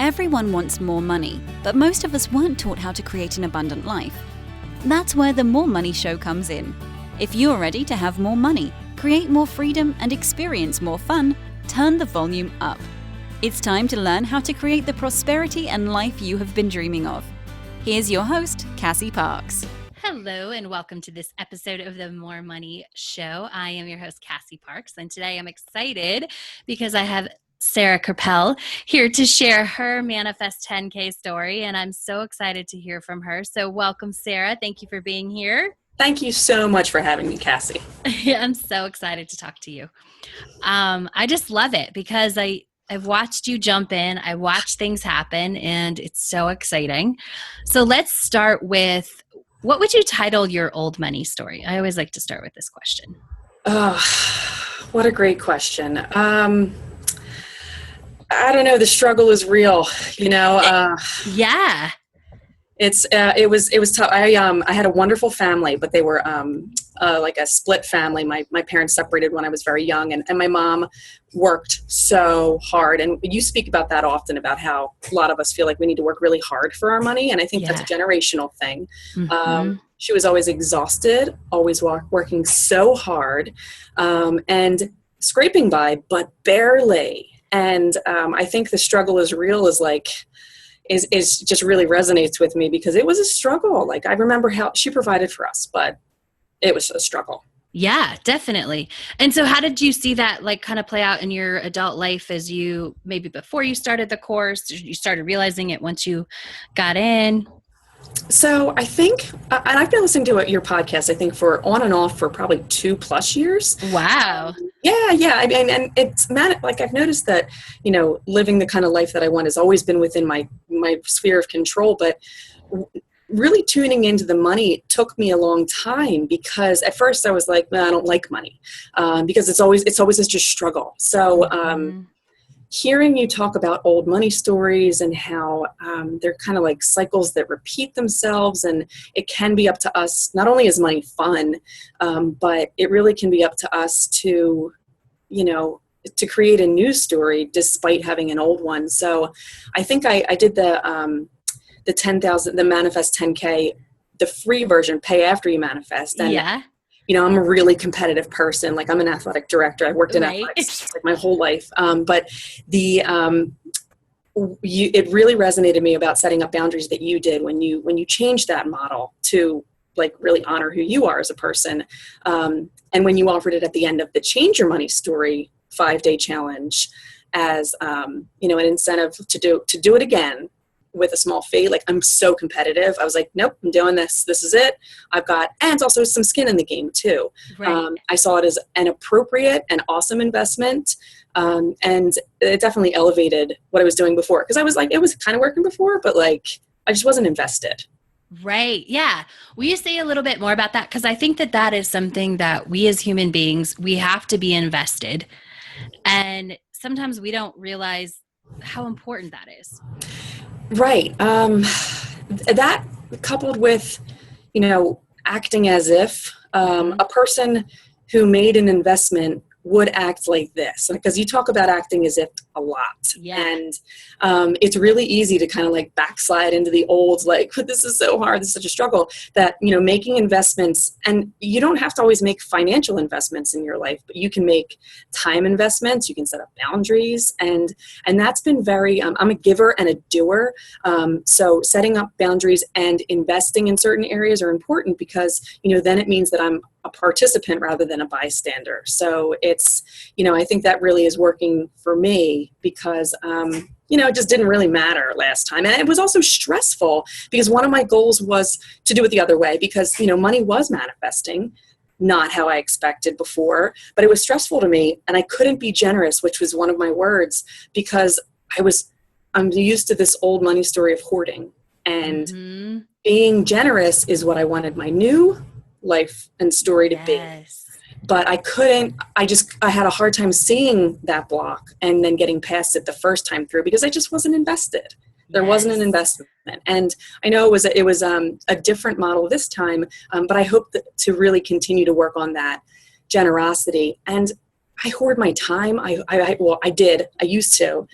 Everyone wants more money, but most of us weren't taught how to create an abundant life. That's where the More Money Show comes in. If you're ready to have more money, create more freedom, and experience more fun, turn the volume up. It's time to learn how to create the prosperity and life you have been dreaming of. Here's your host, Cassie Parks. Hello and welcome to this episode of the More Money Show. I am your host, Cassie Parks, and today I'm excited because I have Sarah Kurpel here to share her Manifest 10K story, and I'm so excited to hear from her. So welcome, Sarah. Thank you for being here. Thank you so much for having me, Cassie. Yeah, I'm so excited to talk to you. I just love it because I've watched you jump in. I watched things happen, and it's so exciting. So let's start with, what would you title your old money story? I always like to start with this question. Oh, what a great question. I don't know. The struggle is real, Yeah. It was tough. I had a wonderful family, but they were like a split family. My parents separated when I was very young, and my mom worked so hard. And you speak about that often, about how a lot of us feel like we need to work really hard for our money. And I think that's a generational thing. Mm-hmm. She was always exhausted, always working so hard, and scraping by, but barely. And I think the struggle is real is just really resonates with me because it was a struggle. Like, I remember how she provided for us, but it was a struggle. Yeah, definitely. And so how did you see that kind of play out in your adult life as you, maybe before you started the course, you started realizing it once you got in? So I think, and I've been listening to your podcast, I think for on and off for probably 2+ years. Wow. Yeah. I mean, and it's I've noticed that, living the kind of life that I want has always been within my sphere of control, but really tuning into the money took me a long time because at first I was like, no, I don't like money, because it's always such a struggle. So, hearing you talk about old money stories and how they're kind of like cycles that repeat themselves, and it can be up to us, not only is money fun, but it really can be up to us to, to create a new story despite having an old one. So I think I did the 10,000, the Manifest 10K, the free version, pay after you manifest. And yeah. I'm a really competitive person. Like, I'm an athletic director. I've worked in athletics my whole life. But it really resonated to me about setting up boundaries that you did when you changed that model to really honor who you are as a person. And when you offered it at the end of the Change Your Money Story 5-day challenge as, an incentive to do it again with a small fee. Like, I'm so competitive. I was like, nope, I'm doing this. This is it. and it's also some skin in the game too. Right. I saw it as an appropriate and awesome investment. And it definitely elevated what I was doing before. Cause I was like, it was kind of working before, but I just wasn't invested. Right. Yeah. Will you say a little bit more about that? Cause I think that is something that we as human beings, we have to be invested. And sometimes we don't realize how important that is. Right. That coupled with, acting as if a person who made an investment would act like this, because you talk about acting as if a lot. Yeah. And it's really easy to kind of backslide into the old, this is so hard, this is such a struggle, that, making investments, and you don't have to always make financial investments in your life, but you can make time investments, you can set up boundaries, and that's been very, I'm a giver and a doer. So setting up boundaries and investing in certain areas are important because, then it means that I'm a participant rather than a bystander. So it's, I think that really is working for me because, it just didn't really matter last time. And it was also stressful because one of my goals was to do it the other way because, money was manifesting, not how I expected before, but it was stressful to me and I couldn't be generous, which was one of my words, because I'm used to this old money story of hoarding, and being generous is what I wanted my new life and story to be. But I couldn't, I had a hard time seeing that block and then getting past it the first time through because I just wasn't invested. There wasn't an investment. And I know it was a different model this time, but I hope to really continue to work on that generosity. And hoard my time. I did. I used to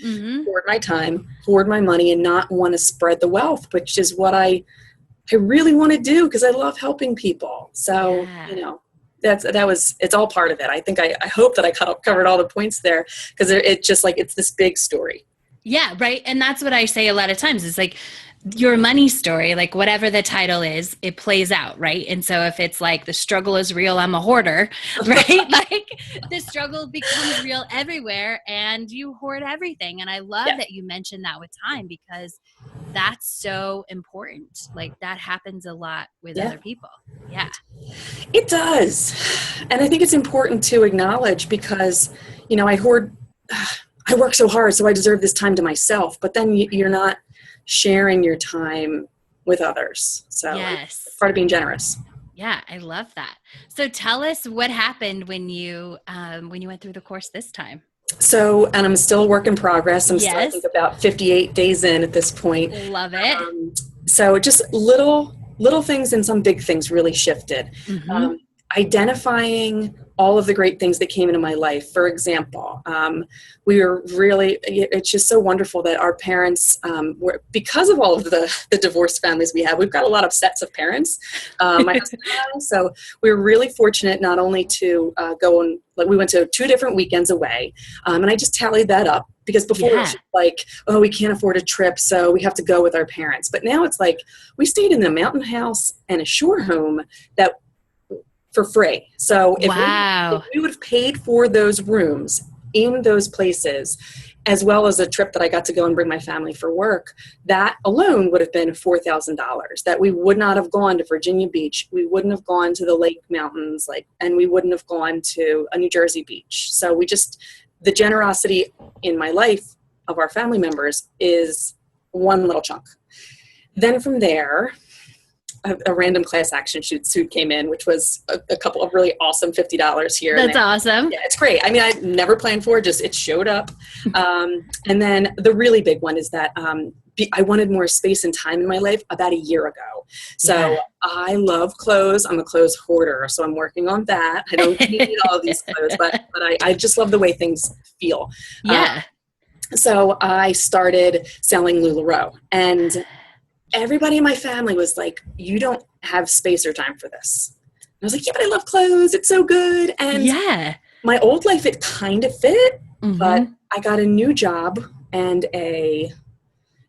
hoard my time, hoard my money, and not want to spread the wealth, which is what I really want to do because I love helping people. So, it's all part of it. I think I hope that I covered all the points there because it's just like, it's this big story. Yeah. Right. And that's what I say a lot of times is like, your money story, like whatever the title is, it plays out, right? And so if it's like the struggle is real, I'm a hoarder, right? Like the struggle becomes real everywhere and you hoard everything. And I love that you mentioned that with time because that's so important. Like that happens a lot with other people. Yeah. It does. And I think it's important to acknowledge because, I work so hard, so I deserve this time to myself, but then you're not sharing your time with others. So it's part of being generous. Yeah, I love that. So tell us what happened when you went through the course this time. So, and I'm still a work in progress. I'm still, I think, about 58 days in at this point. Love it. So just little things and some big things really shifted. Identifying all of the great things that came into my life. For example, it's just so wonderful that our parents were, because of all of the divorced families we have, we've got a lot of sets of parents, my husband and I. So we were really fortunate not only to go on, like we went to 2 different weekends away. And I just tallied that up because before it was just like, oh, we can't afford a trip, so we have to go with our parents. But now it's like, we stayed in a mountain house and a shore home that for free. So if we would have paid for those rooms in those places, as well as a trip that I got to go and bring my family for work, that alone would have been $4,000 that we would not have gone to Virginia Beach. We wouldn't have gone to the Lake Mountains, and we wouldn't have gone to a New Jersey beach. So the generosity in my life of our family members is one little chunk. Then from there, a random class action suit came in, which was a couple of really awesome $50 here. That's awesome. Yeah, it's great. I mean, I never planned for it, just it showed up. And then the really big one is that I wanted more space and time in my life about a year ago. So I love clothes. I'm a clothes hoarder, so I'm working on that. I don't need all of these clothes, but I just love the way things feel. Yeah. So I started selling LuLaRoe, and everybody in my family was like, you don't have space or time for this. And I was like, yeah, but I love clothes. It's so good. And my old life, it kind of fit, but I got a new job and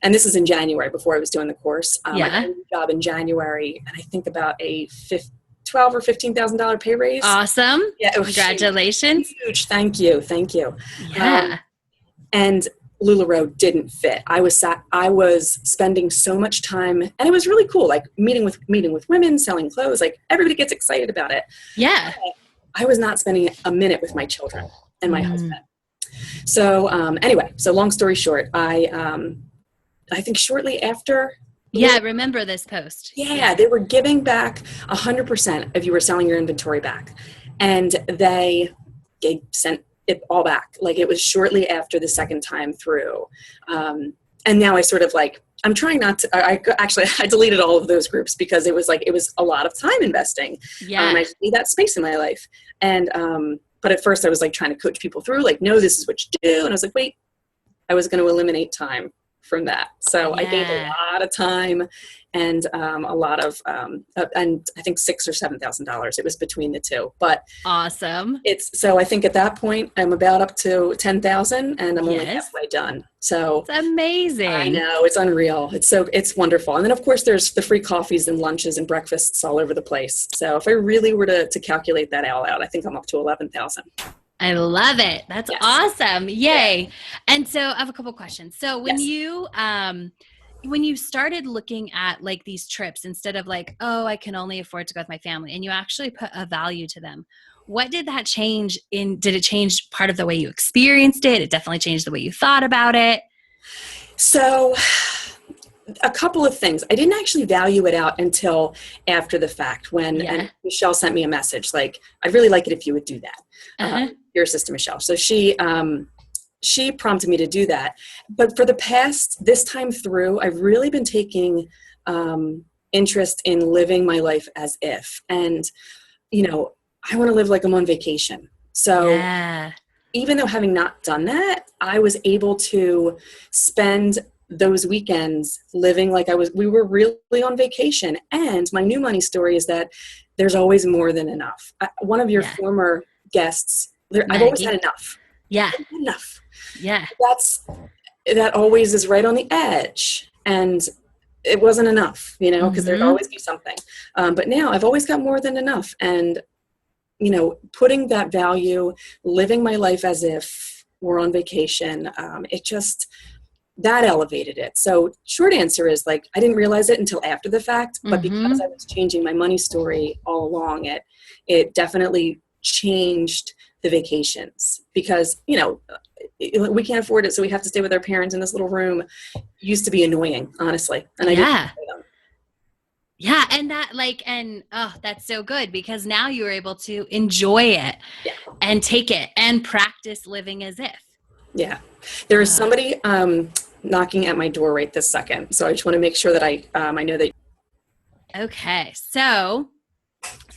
this is in January before I was doing the course. I got a new job in January, and I think about a $12,000 or $15,000 pay raise. Awesome. Yeah, it was congratulations. Huge. Thank you. Yeah. And LuLaRoe didn't fit. I was spending so much time, and it was really cool, like meeting with women, selling clothes, like everybody gets excited about it. Yeah. I was not spending a minute with my children and my husband. So anyway, so long story short, I think shortly after. Yeah, I remember this post. Yeah, they were giving back 100% if you were selling your inventory back. And they sent it all back. Like it was shortly after the second time through. And now I sort of I'm trying not to, I deleted all of those groups because it was a lot of time investing. Yeah. I need that space in my life. And, but at first I was trying to coach people through, no, this is what you do. And I was like, wait, I was going to eliminate time from that. So I gained a lot of time and a lot of, and I think $6,000 or $7,000. It was between the two, but awesome. So I think at that point I'm about up to 10,000 and I'm only halfway done. So it's amazing. I know, it's unreal. It's wonderful. And then of course there's the free coffees and lunches and breakfasts all over the place. So if I really were to calculate that all out, I think I'm up to 11,000. I love it. That's awesome. Yay. Yeah. And so I have a couple questions. So when you started looking at these trips instead of oh, I can only afford to go with my family, and you actually put a value to them, what did that change did it change part of the way you experienced it? It definitely changed the way you thought about it. So a couple of things. I didn't actually value it out until after the fact when and Michelle sent me a message I'd really like it if you would do that. Your sister, Michelle. So she prompted me to do that. But for this time through, I've really been taking interest in living my life as if. And, I want to live like I'm on vacation. So even though having not done that, I was able to spend those weekends living like we were really on vacation. And my new money story is that there's always more than enough. One of your former guests, I've always had enough. Yeah. Enough. Yeah. That always is right on the edge. And it wasn't enough, because there'd always be something. But now I've always got more than enough. And, putting that value, living my life as if we're on vacation, that elevated it. So short answer is I didn't realize it until after the fact, but because I was changing my money story all along, it definitely changed the vacations because, we can't afford it. So we have to stay with our parents in this little room. It used to be annoying, honestly. And I didn't enjoy them. Yeah. And that's so good because now you were able to enjoy it and take it and practice living as if. Yeah. There is somebody knocking at my door right this second. So I just want to make sure that I know that. Okay. So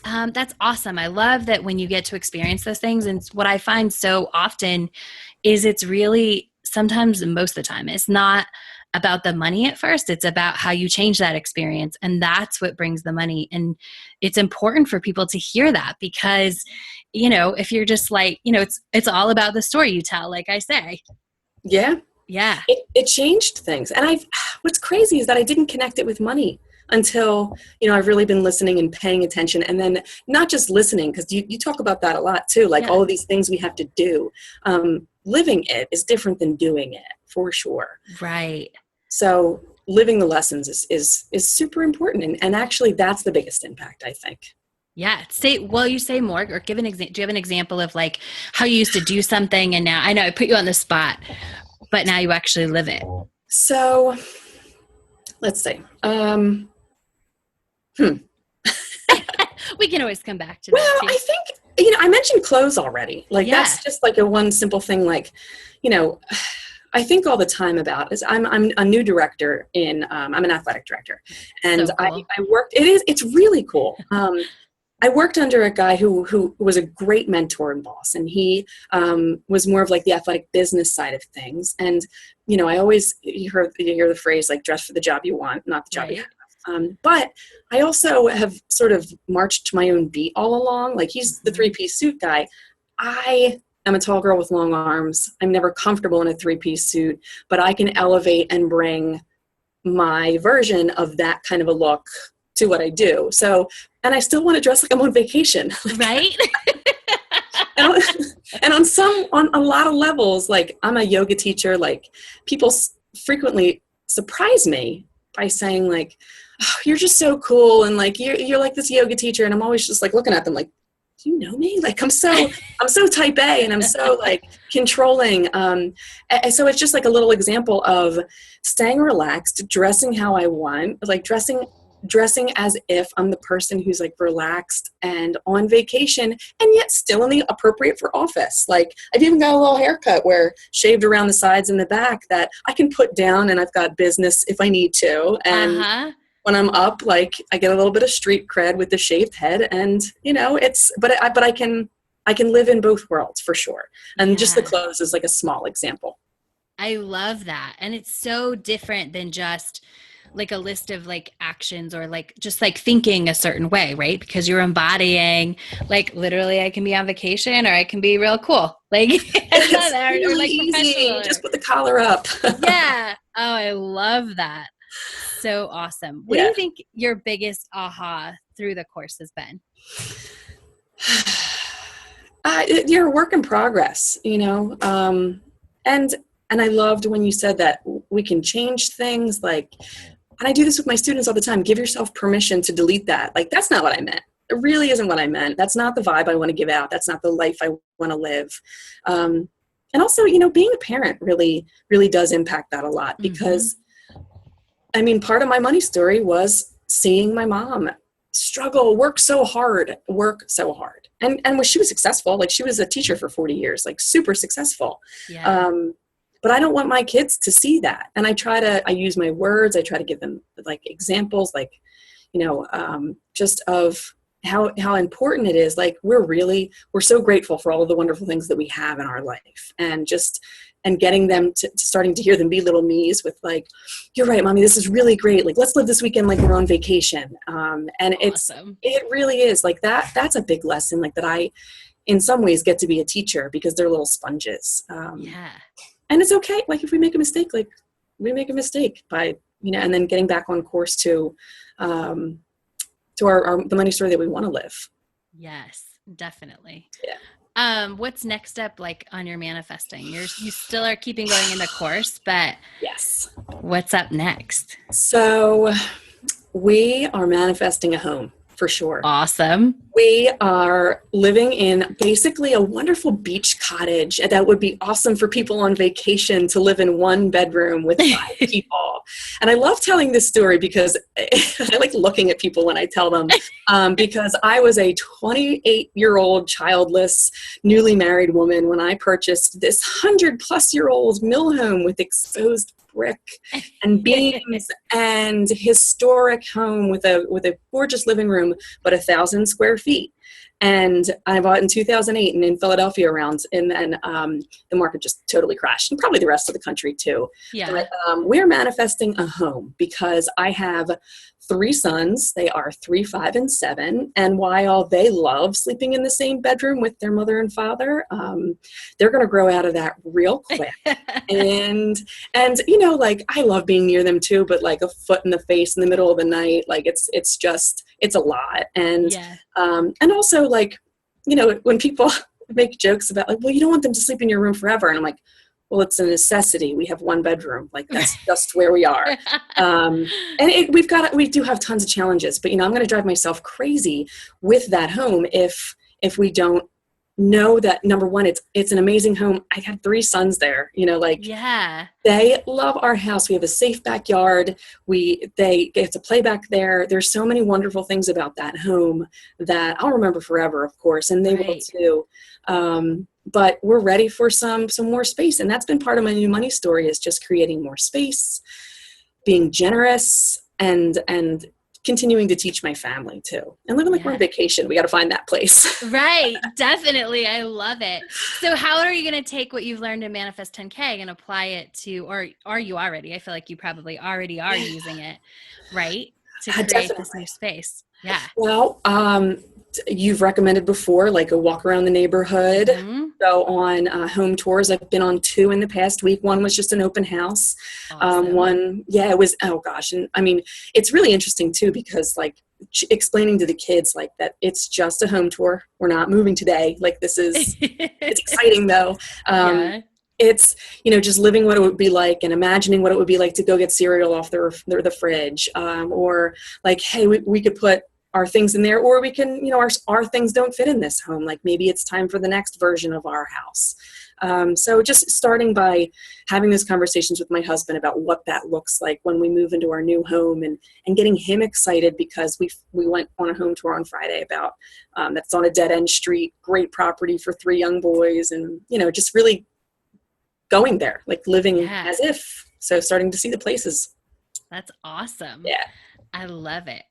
that's awesome. I love that when you get to experience those things. And what I find so often is it's really sometimes, most of the time, it's not about the money at first. It's about how you change that experience. And that's what brings the money. And it's important for people to hear that because, if you're just it's all about the story you tell, like I say. Yeah. Yeah. It changed things. And what's crazy is that I didn't connect it with money until, I've really been listening and paying attention. And then not just listening, because you talk about that a lot too, all of these things we have to do. Living it is different than doing it, for sure. Right. So living the lessons is super important. And actually that's the biggest impact, I think. Yeah. You say more or give an example. Do you have an example of how you used to do something and now I know I put you on the spot, but now you actually live it. So let's see. We can always come back to that. Well, too. I think, I mentioned clothes already. That's just a one simple thing. I think all the time about is I'm a new director I'm an athletic director and so cool. I worked, it's really cool. I worked under a guy who was a great mentor and boss, and he was more of the athletic business side of things. And, I always you hear the phrase dress for the job you want, not the job you have. But I also have sort of marched to my own beat all along. He's the 3-piece suit guy. I am a tall girl with long arms. I'm never comfortable in a 3-piece suit, but I can elevate and bring my version of that kind of a look to what I do. So, and I still want to dress like I'm on vacation. Right. and on a lot of levels, I'm a yoga teacher, people frequently surprise me by saying oh, you're just so cool. And you're this yoga teacher. And I'm always just looking at them do you know me? I'm so type A and I'm so controlling. And so it's just a little example of staying relaxed, dressing how I want, dressing as if I'm the person who's relaxed and on vacation and yet still in the appropriate for office. I've even got a little haircut where shaved around the sides and the back that I can put down and I've got business if I need to. And when I'm up, I get a little bit of street cred with the shaved head and, but I can live in both worlds for sure. And just the clothes is a small example. I love that. And it's so different than just a list of actions or just thinking a certain way, right? Because you're embodying literally I can be on vacation or I can be real cool. It's really easy. Just put the collar up. Yeah. Oh, I love that. So awesome. What do you think your biggest aha through the course has been? You're a work in progress, and I loved when you said that we can change things and I do this with my students all the time. Give yourself permission to delete that. That's not what I meant. It really isn't what I meant. That's not the vibe I want to give out. That's not the life I want to live. And also, being a parent really, really does impact that a lot because part of my money story was seeing my mom struggle, work so hard. And when she was successful, she was a teacher for 40 years, super successful. Yeah. But I don't want my kids to see that. And I use my words. I try to give them examples, just of how important it is. Like we're so grateful for all of the wonderful things that we have in our life, and getting them to starting to hear them be little me's with like, you're right, mommy, this is really great. Like, let's live this weekend like we're on vacation. And Awesome. it really is like that. That's a big lesson, like that I, in some ways, get to be a teacher because they're little sponges. And it's okay. Like if we make a mistake, like we make a mistake by, and then getting back on course to the money story that we want to live. Yes, definitely. Yeah. What's next up, like on your manifesting? You still are keeping going in the course, but yes, what's up next? So we are manifesting a home for sure. Awesome. We are living in basically a wonderful beach cottage that would be awesome for people on vacation to live in one bedroom with 5 people. And I love telling this story because I like looking at people when I tell them, because I was a 28-year-old childless, newly married woman when I purchased this 100-plus-year-old mill home with exposed brick and beams and historic home with a gorgeous living room, but 1,000 square feet. And I bought in 2008 and in Philadelphia around, and then the market just totally crashed, and probably the rest of the country too. Yeah. But we're manifesting a home because I have 3 sons. They are 3, 5, and 7. And while they love sleeping in the same bedroom with their mother and father, they're going to grow out of that real quick. and like I love being near them too, but like a foot in the face in the middle of the night, like it's a lot. And and also like, when people make jokes about like, well, you don't want them to sleep in your room forever. And I'm like, well, it's a necessity. We have 1 bedroom. Like that's just where we are. And we do have tons of challenges, but I'm going to drive myself crazy with that home if we don't know that, number one, it's an amazing home. I had 3 sons there, they love our house. We have a safe backyard. They get to play back there. There's so many wonderful things about that home that I'll remember forever, of course, and they will too. But we're ready for some more space. And that's been part of my new money story, is just creating more space, being generous, and continuing to teach my family too. And living like we're on vacation. We got to find that place. Right. Definitely. I love it. So how are you going to take what you've learned in Manifest 10K and apply it to, or are you already? I feel like you probably already are using it, right? To create this new space. Yeah. Well, you've recommended before, like a walk around the neighborhood. Go on home tours. I've been on 2 in the past week. One was just an open house. Awesome. It was, oh gosh. And I mean, it's really interesting too, because like explaining to the kids like that it's just a home tour. We're not moving today. Like this is, it's exciting though. It's, just living what it would be like and imagining what it would be like to go get cereal off the fridge. Or like, hey, we could put our things in there, or we can, our things don't fit in this home. Like maybe it's time for the next version of our house. So just starting by having those conversations with my husband about what that looks like when we move into our new home, and getting him excited because we went on a home tour on Friday about, that's on a dead end street, great property for 3 young boys, and, just really going there, like living as if. So starting to see the places. That's awesome. Yeah. I love it.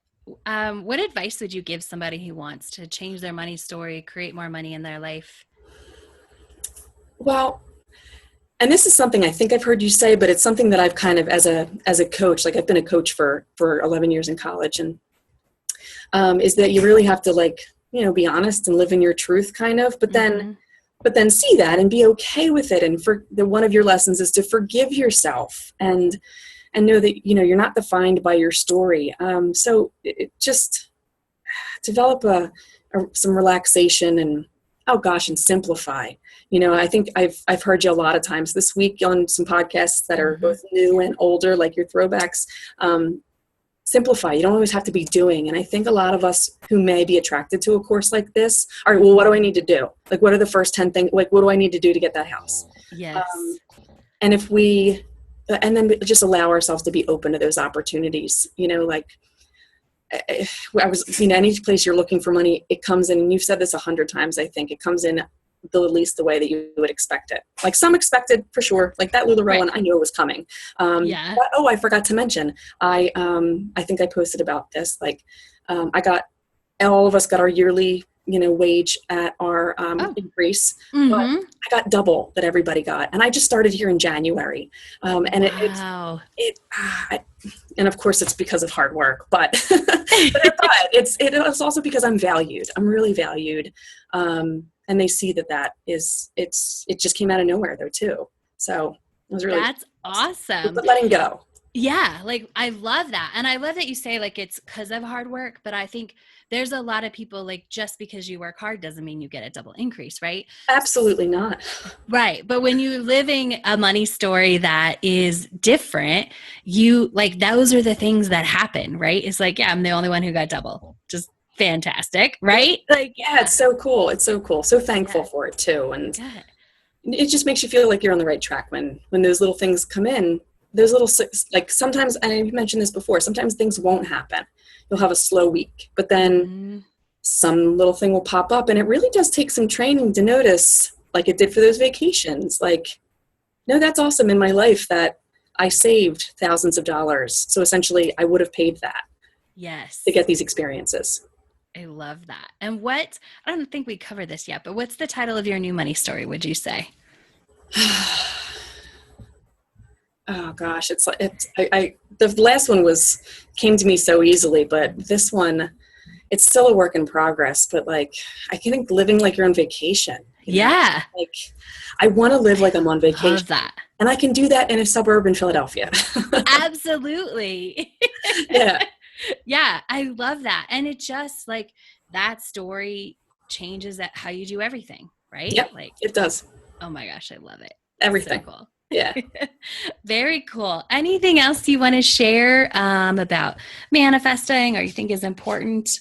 What advice would you give somebody who wants to change their money story, create more money in their life? Well, and this is something I think I've heard you say, but it's something that I've kind of, as a coach, like I've been a coach for 11 years in college, and is that you really have to like, be honest and live in your truth kind of, but then see that and be okay with it. And one of your lessons is to forgive yourself and know that, you're not defined by your story. So it just develop some relaxation and, and simplify. I think I've heard you a lot of times this week on some podcasts that are both new and older, like your throwbacks. Simplify. You don't always have to be doing. And I think a lot of us who may be attracted to a course like this are, well, what do I need to do? Like, what are the first 10 things? Like, what do I need to do to get that house? Yes. And then just allow ourselves to be open to those opportunities. Like I was, any place you're looking for money, it comes in, and you've said this 100 times, I think it comes in the least the way that you would expect it. Like some expected for sure, like that Lululemon, right. I knew it was coming. But, I forgot to mention, I think I posted about this. Like, I got all of us got our yearly, wage at our increase, but I got double that everybody got. And I just started here in January. And Wow. and of course it's because of hard work, but, it's also because I'm valued. I'm really valued. And they see that it just came out of nowhere though too. So it was really, that's awesome. But letting go. Yeah. Like I love that. And I love that you say like, it's because of hard work, but I think there's a lot of people like just because you work hard doesn't mean you get a double increase, right? Absolutely not. Right. But when you're living a money story that is different, you like, those are the things that happen, right? It's like, yeah, I'm the only one who got double. Just fantastic. Right. Like, yeah, it's so cool. It's so cool. So thankful for it too. And it just makes you feel like you're on the right track when those little things come in. Those little, like sometimes, and I mentioned this before, sometimes things won't happen. You'll have a slow week, but then some little thing will pop up, and it really does take some training to notice, like it did for those vacations. Like, no, that's awesome in my life that I saved thousands of dollars. So essentially I would have paid that. Yes. To get these experiences. I love that. And I don't think we covered this yet, but what's the title of your new money story, would you say? Oh gosh, the last one came to me so easily, but this one, it's still a work in progress, but like, I think living like you're on vacation. Yeah. Like I want to live like I'm on vacation. Love that. And I can do that in a suburb in Philadelphia. Absolutely. Yeah. Yeah. I love that. And it just like that story changes how you do everything, right? Yep, like it does. Oh my gosh. I love it. Everything. So cool. Yeah. Very cool. Anything else you want to share about manifesting or you think is important?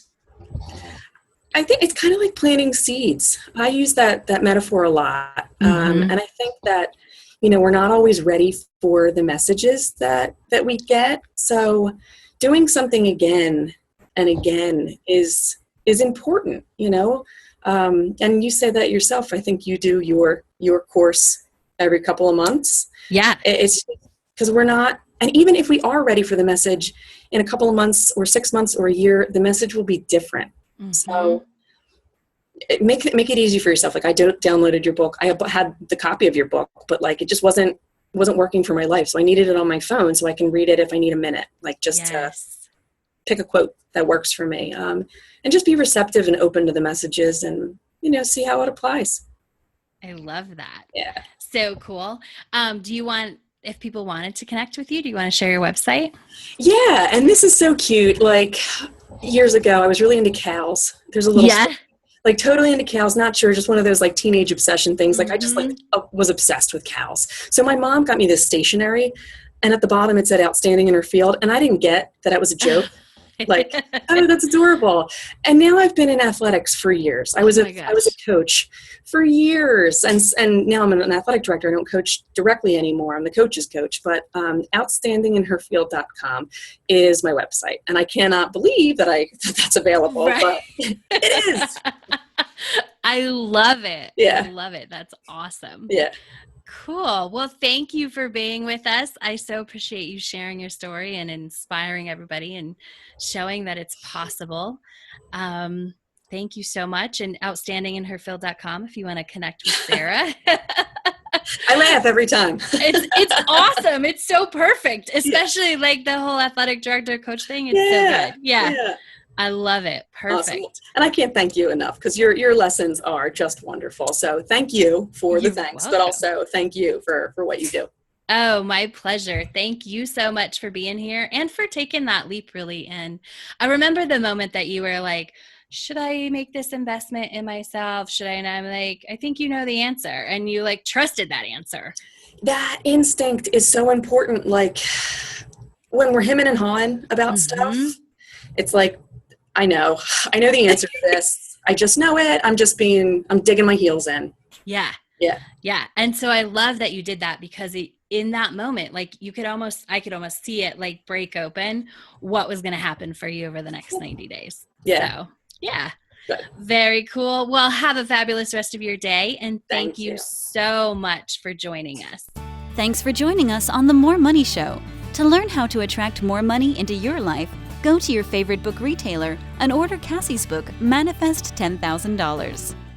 I think it's kind of like planting seeds. I use that metaphor a lot. And I think that, we're not always ready for the messages that we get. So doing something again and again is important, and you say that yourself. I think you do your course every couple of months. Yeah. It's because we're not, and even if we are ready for the message in a couple of months or 6 months or a year, the message will be different. So make it easy for yourself. Like I downloaded your book. I had the copy of your book, but like, it just wasn't working for my life. So I needed it on my phone so I can read it if I need a minute, like just to pick a quote that works for me. And just be receptive and open to the messages and, see how it applies. I love that. Yeah. So cool. If people wanted to connect with you, do you want to share your website? Yeah. And this is so cute. Like years ago, I was really into cows. There's a little, like totally into cows, not sure. Just one of those like teenage obsession things. Like I just was obsessed with cows. So my mom got me this stationery and at the bottom it said outstanding in her field. And I didn't get that it was a joke. Like, oh, that's adorable. And now I've been in athletics for years. I was a coach for years. And now I'm an athletic director. I don't coach directly anymore. I'm the coach's coach, but outstandinginherfield.com is my website. And I cannot believe that's available, but it is. I love it. Yeah. I love it. That's awesome. Yeah. Cool. Well, thank you for being with us. I so appreciate you sharing your story and inspiring everybody and showing that it's possible. Thank you so much. And outstandinginherfield.com if you want to connect with Sarah. I laugh every time. It's awesome. It's so perfect, especially like the whole athletic director coach thing. It's so good. Yeah. I love it. Perfect. Awesome. And I can't thank you enough because your lessons are just wonderful. So thank you for the thanks, but also thank you for what you do. Oh, my pleasure. Thank you so much for being here and for taking that leap, really. And I remember the moment that you were like, should I make this investment in myself? Should I? And I'm like, I think you know the answer. And you like trusted that answer. That instinct is so important. Like when we're hemming and hawing about stuff, it's like, I know the answer to this. I just know it. I'm digging my heels in. Yeah. Yeah. Yeah. And so I love that you did that because in that moment, like I could almost see it like break open what was going to happen for you over the next 90 days. Yeah. So yeah. Good. Very cool. Well, have a fabulous rest of your day. And thank you so much for joining us. Thanks for joining us on The More Money Show. To learn how to attract more money into your life, Go to your favorite book retailer and order Cassie's book, Manifest $10,000.